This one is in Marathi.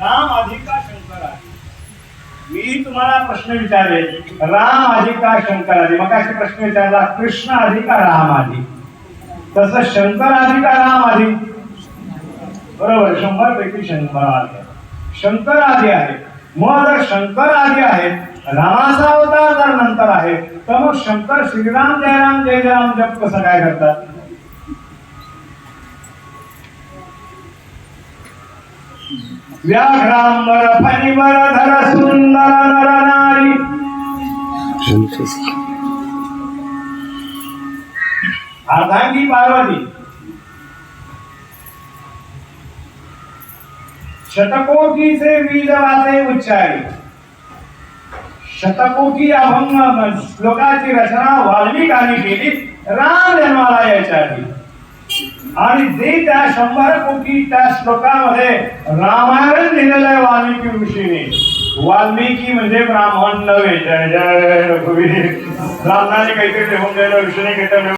राम आधी का शंकर आधी? मी तुम्हाला प्रश्न विचारेल, राम आधी का शंकर आधी? मग असे प्रश्न विचारला, कृष्ण आधी का राम आधी? तसं शंकर आधी का राम आधी? बरोबर, 100 पैकी 100 आधी. शंकर आधी आहे. मग जर शंकर आधी आहे, रामाचा अवतार जर नंतर आहे, तर मग शंकर श्रीराम जय राम जप कसं काय करतात? व्याघ्रांबर फणीवर धर सुंदर नर नारी. अर्धांगी पार्वती शतकोटीचे बीज वाचे उच्चारी. शतकोटी अभंग श्लोकाची रचना वाल्मिकांनी केली राम जन्माला यायच्या आधी. आणि जे त्या 100 कोटी त्या श्लोकामध्ये रामायण लिहिलेलं आहे वाल्मिकी ऋषीने. वाल्मिकी म्हणजे ब्राह्मण नव्हे. जय जय रघुवीर. ब्राह्मणाने काहीतरी लिहून दिलं, ऋषीने काहीतरी